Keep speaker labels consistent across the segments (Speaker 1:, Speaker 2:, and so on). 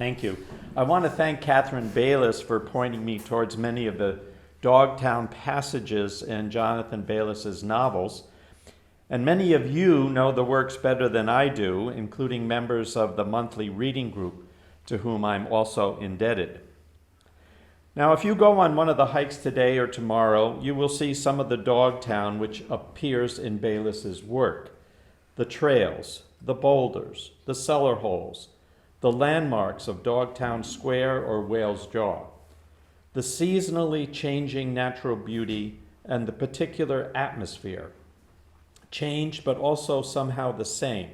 Speaker 1: Thank you. I want to thank Catherine Bayliss for pointing me towards many of the Dogtown passages in Jonathan Bayliss's novels. And many of you know the works better than I do, including members of the monthly reading group, to whom I'm also indebted. Now, if you go on one of the hikes today or tomorrow, you will see some of the Dogtown which appears in Bayliss's work. The trails, the boulders, the cellar holes, the landmarks of Dogtown Square or Whale's Jaw, the seasonally changing natural beauty and the particular atmosphere, changed but also somehow the same,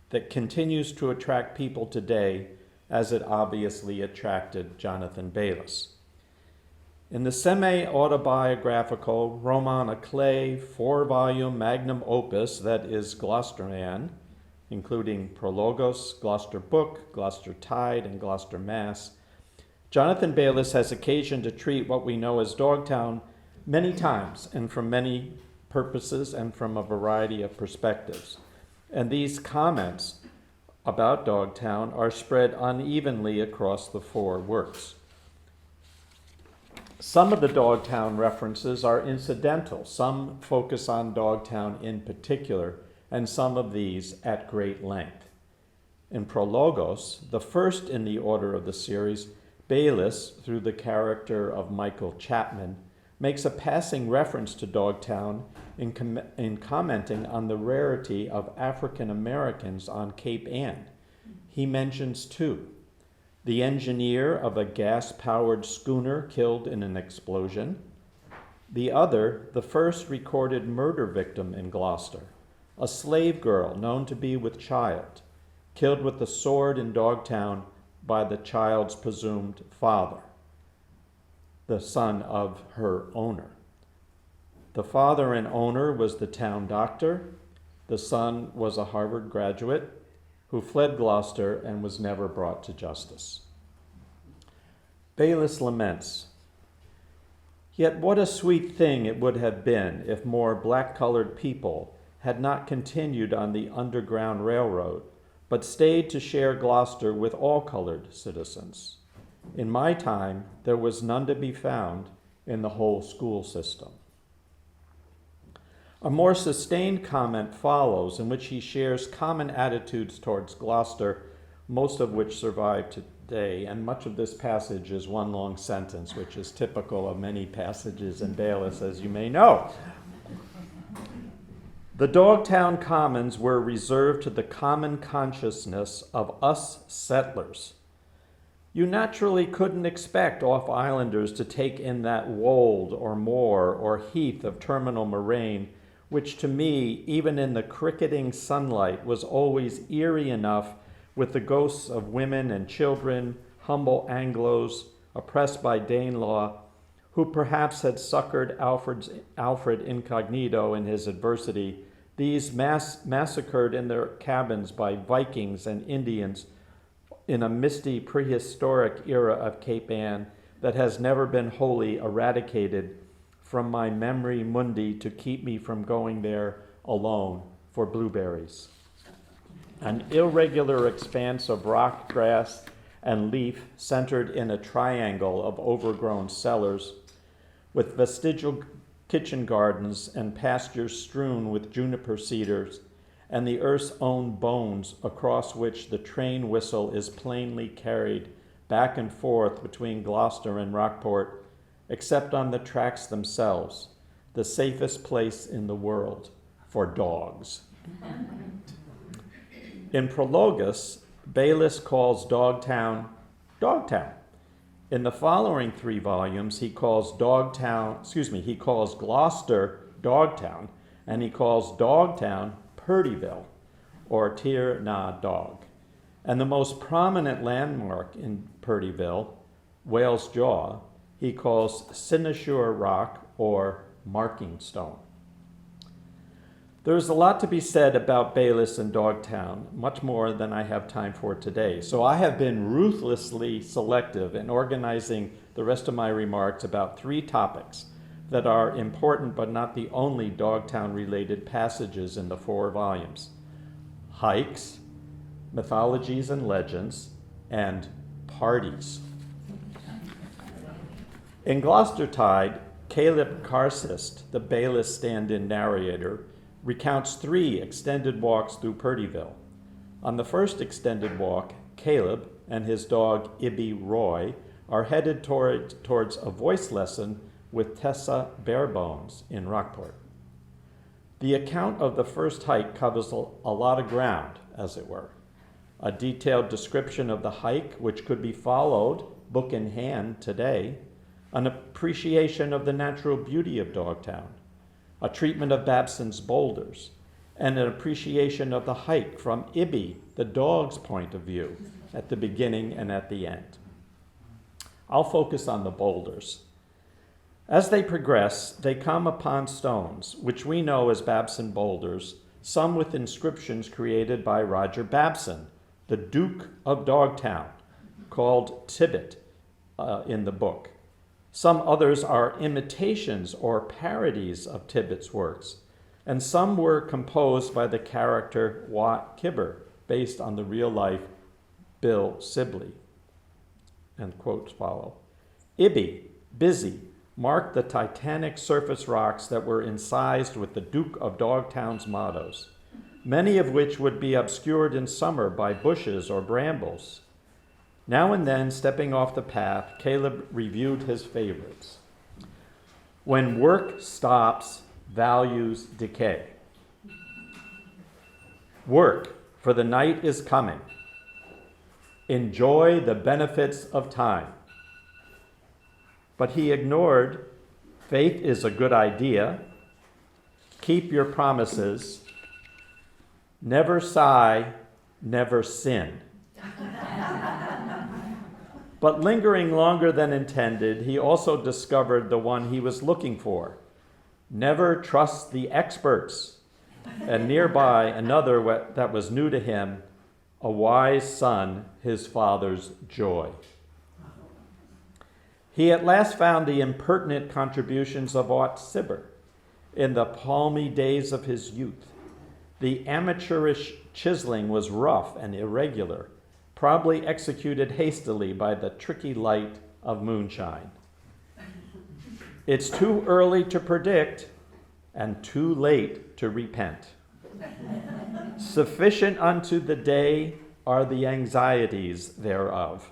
Speaker 1: that continues to attract people today as it obviously attracted Jonathan Bayliss. In the semi-autobiographical roman à clef 4-volume magnum opus that is GLOUCESTERMAN, including Prologos, Gloucester Book, Gloucester Tide, and Gloucester Mass, Jonathan Bayliss has occasion to treat what we know as Dogtown many times and from many purposes and from a variety of perspectives. And these comments about Dogtown are spread unevenly across the 4 works. Some of the Dogtown references are incidental. Some focus on Dogtown in particular, and some of these at great length. In Prologos, the first in the order of the series, Bayliss, through the character of Michael Chapman, makes a passing reference to Dogtown in commenting on the rarity of African Americans on Cape Ann. He mentions 2. The engineer of a gas-powered schooner killed in an explosion. The other, the first recorded murder victim in Gloucester, a slave girl known to be with child, killed with a sword in Dogtown by the child's presumed father, the son of her owner. The father and owner was the town doctor. The son was a Harvard graduate who fled Gloucester and was never brought to justice. Bayliss laments, "Yet what a sweet thing it would have been if more black-colored people had not continued on the Underground Railroad, but stayed to share Gloucester with all colored citizens. In my time, there was none to be found in the whole school system." A more sustained comment follows in which he shares common attitudes towards Gloucester, most of which survive today, and much of this passage is one long sentence, which is typical of many passages in Bayliss, as you may know. "The Dogtown Commons were reserved to the common consciousness of us settlers. You naturally couldn't expect off-islanders to take in that wold or moor or heath of terminal moraine, which to me, even in the cricketing sunlight, was always eerie enough with the ghosts of women and children, humble Anglos, oppressed by Danelaw, who perhaps had succored Alfred incognito in his adversity, these massacred in their cabins by Vikings and Indians in a misty prehistoric era of Cape Ann that has never been wholly eradicated from my memory mundi to keep me from going there alone for blueberries. An irregular expanse of rock, grass, and leaf centered in a triangle of overgrown cellars, with vestigial kitchen gardens and pastures strewn with juniper cedars, and the earth's own bones across which the train whistle is plainly carried back and forth between Gloucester and Rockport, except on the tracks themselves, the safest place in the world for dogs." In Prologos, Bayliss calls Dogtown, Dogtown. In the following 3 volumes, he calls Gloucester Dogtown, and he calls Dogtown Purdyville, or Tir na Dog. And the most prominent landmark in Purdyville, Whale's Jaw, he calls Sinashore Rock, or Marking Stone. There's a lot to be said about Bayliss and Dogtown, much more than I have time for today. So I have been ruthlessly selective in organizing the rest of my remarks about 3 topics that are important but not the only Dogtown-related passages in the 4 volumes: hikes, mythologies and legends, and parties. In Gloucestertide, Caleb Carsist, the Bayliss stand-in narrator, recounts 3 extended walks through Purdyville. On the first extended walk, Caleb and his dog Ibby Roy are headed towards a voice lesson with Tessa Barebones in Rockport. The account of the first hike covers a lot of ground, as it were. A detailed description of the hike, which could be followed, book in hand, today, an appreciation of the natural beauty of Dogtown, a treatment of Babson's boulders, and an appreciation of the hike from Ibby, the dog's point of view, at the beginning and at the end. I'll focus on the boulders. As they progress, they come upon stones, which we know as Babson boulders, some with inscriptions created by Roger Babson, the Duke of Dogtown, called Tibbet in the book. Some others are imitations or parodies of Tibbet's works, and some were composed by the character Wat Kibber, based on the real-life Bill Sibley. And quotes follow. Ibby, busy, marked the titanic surface rocks that were incised with the Duke of Dogtown's mottos, many of which would be obscured in summer by bushes or brambles. Now and then, stepping off the path, Caleb reviewed his favorites. When work stops, values decay. Work, for the night is coming. Enjoy the benefits of time. But he ignored, faith is a good idea. Keep your promises. Never sigh, never sin. But lingering longer than intended, he also discovered the one he was looking for. Never trust the experts. And nearby, another that was new to him, a wise son, his father's joy. He at last found the impertinent contributions of Wat Sibber in the palmy days of his youth. The amateurish chiseling was rough and irregular, probably executed hastily by the tricky light of moonshine. It's too early to predict and too late to repent. Sufficient unto the day are the anxieties thereof.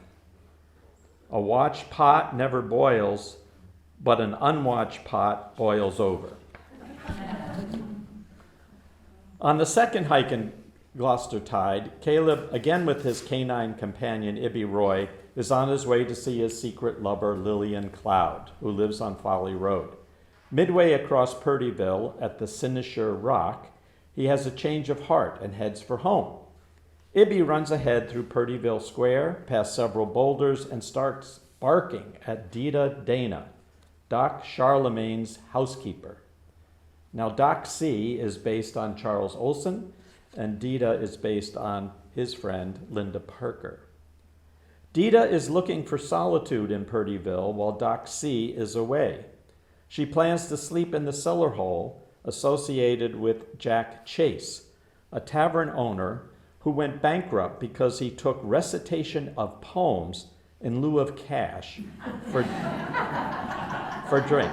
Speaker 1: A watched pot never boils, but an unwatched pot boils over. On the second hike in Gloucestertide, Caleb, again with his canine companion Ibby Roy, is on his way to see his secret lover Lillian Cloud, who lives on Folly Road. Midway across Purdyville at the Sinisher Rock, he has a change of heart and heads for home. Ibby runs ahead through Purdyville Square, past several boulders, and starts barking at Dita Dana, Doc Charlemagne's housekeeper. Now, Doc C is based on Charles Olson, and Dita is based on his friend Linda Parker. Dita is looking for solitude in Purdyville while Doc C is away. She plans to sleep in the cellar hole associated with Jack Chase, a tavern owner who went bankrupt because he took recitation of poems in lieu of cash for drink.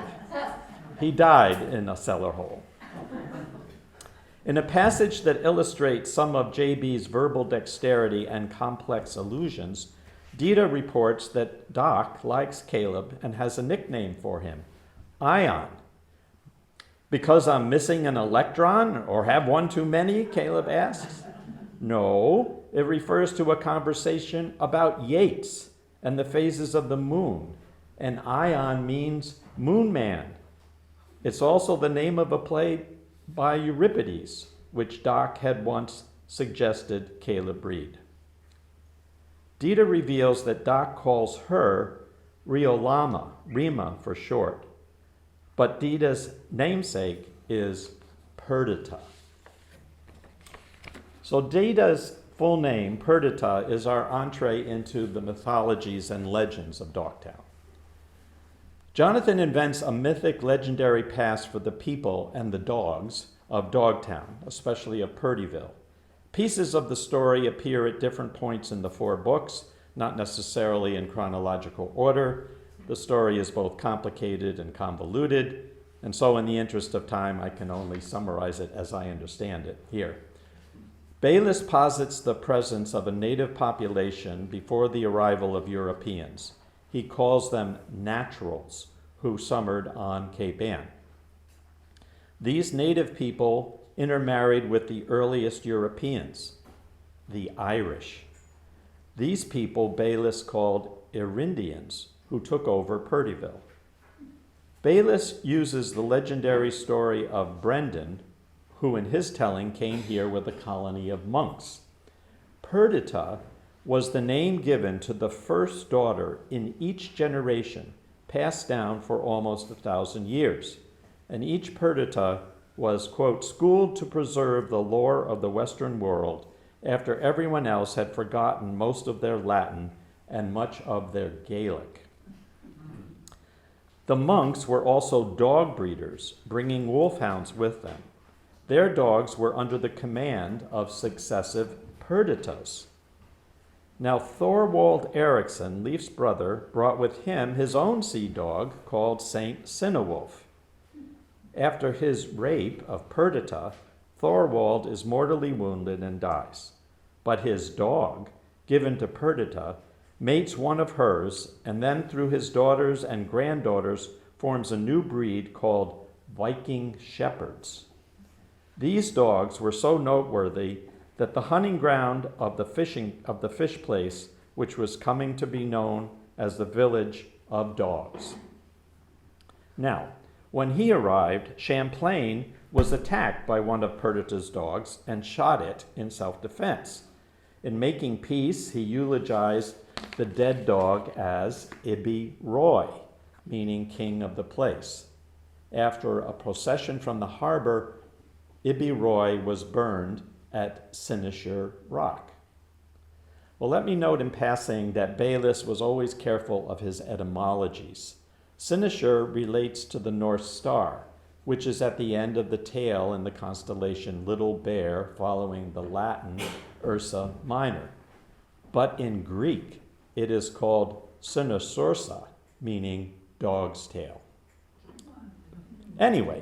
Speaker 1: He died in a cellar hole. In a passage that illustrates some of J.B.'s verbal dexterity and complex allusions, Dita reports that Doc likes Caleb and has a nickname for him, Ion. Because I'm missing an electron or have one too many, Caleb asks. No, it refers to a conversation about Yeats and the phases of the moon, and Ion means moon man. It's also the name of a play by Euripides, which Doc had once suggested Caleb read. Dita reveals that Doc calls her Riolama, Rima for short, but Dita's namesake is Perdita. So Dita's full name, Perdita, is our entree into the mythologies and legends of Dogtown. Jonathan invents a mythic legendary past for the people and the dogs of Dogtown, especially of Purdyville. Pieces of the story appear at different points in the 4 books, not necessarily in chronological order. The story is both complicated and convoluted, and so in the interest of time, I can only summarize it as I understand it here. Bayliss posits the presence of a native population before the arrival of Europeans. He calls them naturals who summered on Cape Ann. These native people intermarried with the earliest Europeans, the Irish. These people Bayliss called Irindians, who took over Purdyville. Bayliss uses the legendary story of Brendan, who in his telling came here with a colony of monks. Perdita was the name given to the first daughter in each generation, passed down for almost 1,000 years. And each Perdita was, quote, schooled to preserve the lore of the Western world after everyone else had forgotten most of their Latin and much of their Gaelic. The monks were also dog breeders, bringing wolfhounds with them. Their dogs were under the command of successive Perditas. Now Thorwald Eriksson, Leif's brother, brought with him his own sea dog called Saint Sinewolf. After his rape of Perdita, Thorwald is mortally wounded and dies. But his dog, given to Perdita, mates one of hers, and then through his daughters and granddaughters forms a new breed called Viking Shepherds. These dogs were so noteworthy that the hunting ground of the fish place, which was coming to be known as the Village of Dogs. Now, when he arrived, Champlain was attacked by one of Perdita's dogs and shot it in self-defense. In making peace, he eulogized the dead dog as Ibi Roy, meaning king of the place. After a procession from the harbor, Ibi Roy was burned at Sinisher Rock. Well, let me note in passing that Bayliss was always careful of his etymologies. Sinisher relates to the North Star, which is at the end of the tail in the constellation Little Bear, following the Latin Ursa Minor. But in Greek, it is called Sinosursa, meaning dog's tail. Anyway,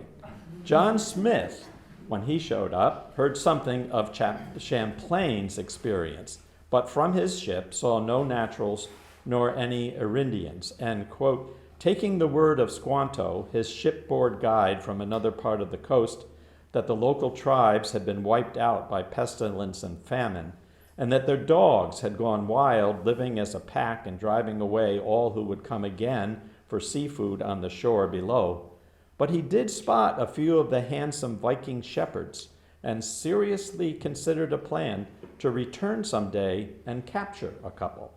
Speaker 1: John Smith, when he showed up, heard something of Champlain's experience, but from his ship saw no naturals nor any Irindians, and, quote, taking the word of Squanto, his shipboard guide from another part of the coast, that the local tribes had been wiped out by pestilence and famine, and that their dogs had gone wild, living as a pack and driving away all who would come again for seafood on the shore below. But he did spot a few of the handsome Viking shepherds and seriously considered a plan to return someday and capture a couple.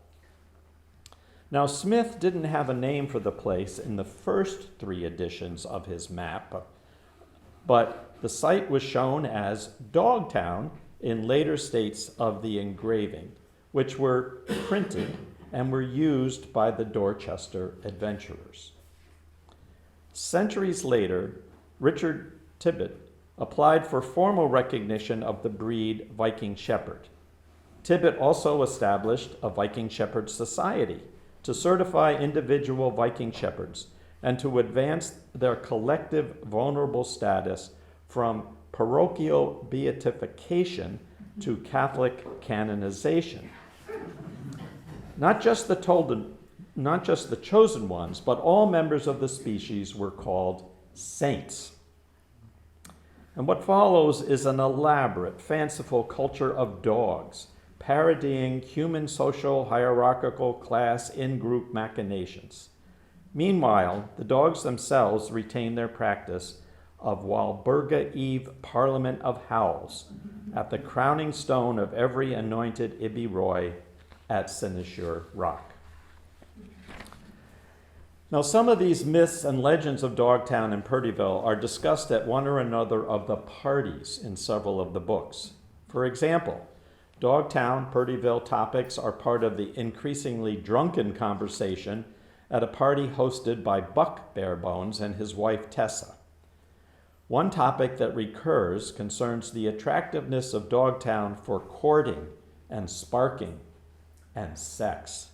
Speaker 1: Now, Smith didn't have a name for the place in the first 3 editions of his map, but the site was shown as Dogtown in later states of the engraving, which were printed and were used by the Dorchester adventurers. Centuries later, Richard Tibbett applied for formal recognition of the breed Viking Shepherd. Tibbett also established a Viking Shepherd Society to certify individual Viking shepherds and to advance their collective vulnerable status from parochial beatification to Catholic canonization. Not just the chosen ones, but all members of the species were called saints. And what follows is an elaborate, fanciful culture of dogs, parodying human social, hierarchical, class, in-group machinations. Meanwhile, the dogs themselves retain their practice of Walburga Eve Parliament of Howls at the crowning stone of every anointed Ibi Roy at Sinisher Rock. Now, some of these myths and legends of Dogtown and Purdyville are discussed at one or another of the parties in several of the books. For example, Dogtown, Purdyville topics are part of the increasingly drunken conversation at a party hosted by Buck Barebones and his wife Tessa. One topic that recurs concerns the attractiveness of Dogtown for courting and sparking. and sex.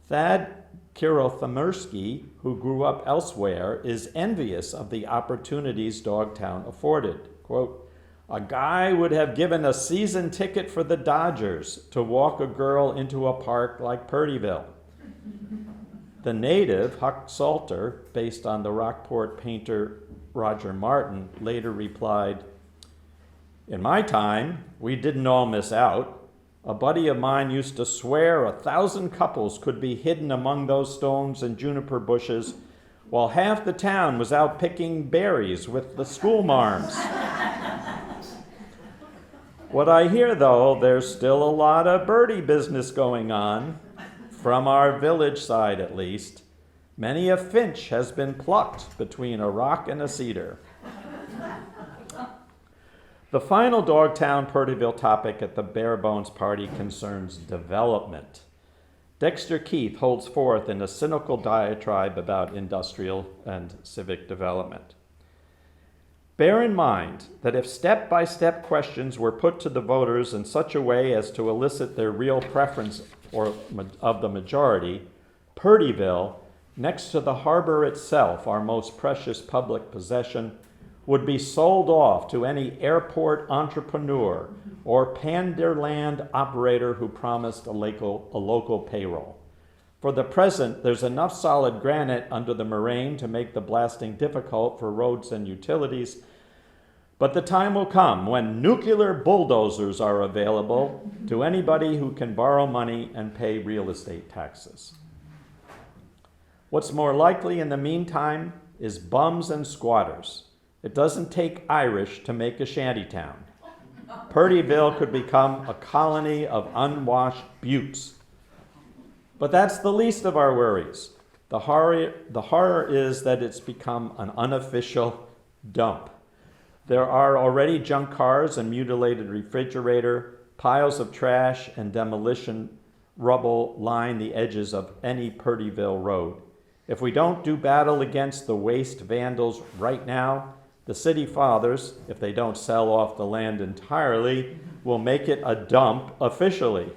Speaker 1: Thad Kirothamersky, who grew up elsewhere, is envious of the opportunities Dogtown afforded. Quote, "A guy would have given a season ticket for the Dodgers to walk a girl into a park like Purdyville." The native, Huck Salter, based on the Rockport painter Roger Martin, later replied, "In my time, we didn't all miss out. A buddy of mine used to swear 1,000 couples could be hidden among those stones and juniper bushes while half the town was out picking berries with the schoolmarms." What I hear, though, there's still a lot of birdie business going on, from our village side at least. Many a finch has been plucked between a rock and a cedar. The final Dogtown-Purdyville topic at the Bare Bones Party concerns development. Dexter Keith holds forth in a cynical diatribe about industrial and civic development. Bear in mind that if step-by-step questions were put to the voters in such a way as to elicit their real preference of the majority, Purdyville, next to the harbor itself, our most precious public possession, would be sold off to any airport entrepreneur or Panderland operator who promised a local payroll. For the present, there's enough solid granite under the moraine to make the blasting difficult for roads and utilities, but the time will come when nuclear bulldozers are available to anybody who can borrow money and pay real estate taxes. What's more likely in the meantime is bums and squatters. It doesn't take Irish to make a shantytown. Purdyville could become a colony of unwashed buttes. But that's the least of our worries. The horror is that it's become an unofficial dump. There are already junk cars and mutilated refrigerator, piles of trash and demolition rubble line the edges of any Purdyville road. If we don't do battle against the waste vandals right now, the city fathers, if they don't sell off the land entirely, will make it a dump officially.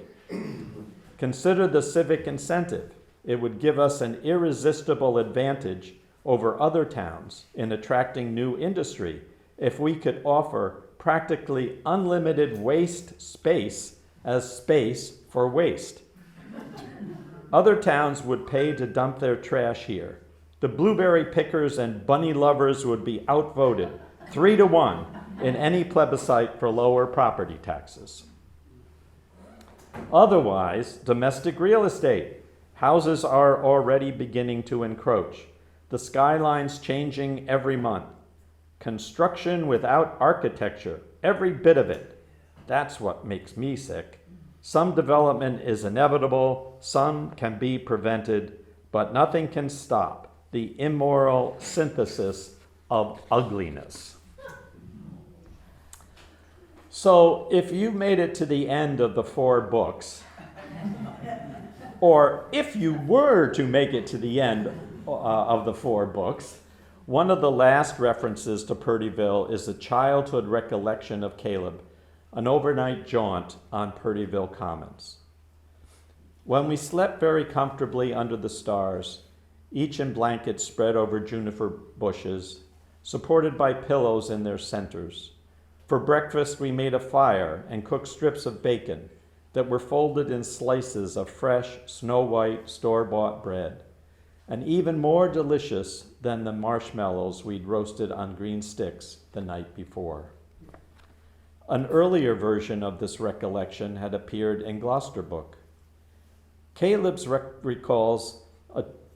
Speaker 1: Consider the civic incentive. It would give us an irresistible advantage over other towns in attracting new industry if we could offer practically unlimited waste space as space for waste. Other towns would pay to dump their trash here. The blueberry pickers and bunny lovers would be outvoted 3-1 in any plebiscite for lower property taxes. Otherwise, domestic real estate. Houses are already beginning to encroach. The skyline's changing every month. Construction without architecture, every bit of it. That's what makes me sick. Some development is inevitable, some can be prevented, but nothing can stop the immoral synthesis of ugliness. So if you made it to the end of the 4 books, or if you were to make it to the end of the 4 books, one of the last references to Purdyville is a childhood recollection of Caleb, an overnight jaunt on Purdyville Commons. When we slept very comfortably under the stars, each in blankets spread over juniper bushes, supported by pillows in their centers. For breakfast, we made a fire and cooked strips of bacon that were folded in slices of fresh, snow-white, store-bought bread, and even more delicious than the marshmallows we'd roasted on green sticks the night before. An earlier version of this recollection had appeared in Gloucester Book. Caleb's recalls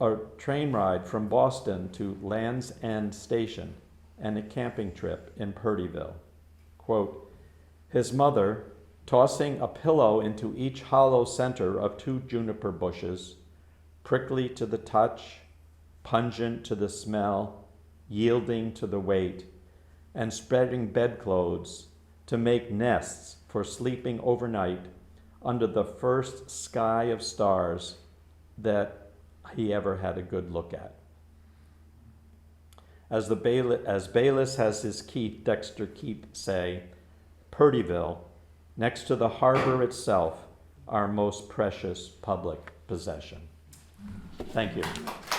Speaker 1: a train ride from Boston to Land's End Station and a camping trip in Purdyville. Quote, his mother, tossing a pillow into each hollow center of 2 juniper bushes, prickly to the touch, pungent to the smell, yielding to the weight, and spreading bedclothes to make nests for sleeping overnight under the first sky of stars that he ever had a good look at. As Bayliss has his Dexter Keith say, Purdyville, next to the harbor itself, our most precious public possession. Thank you.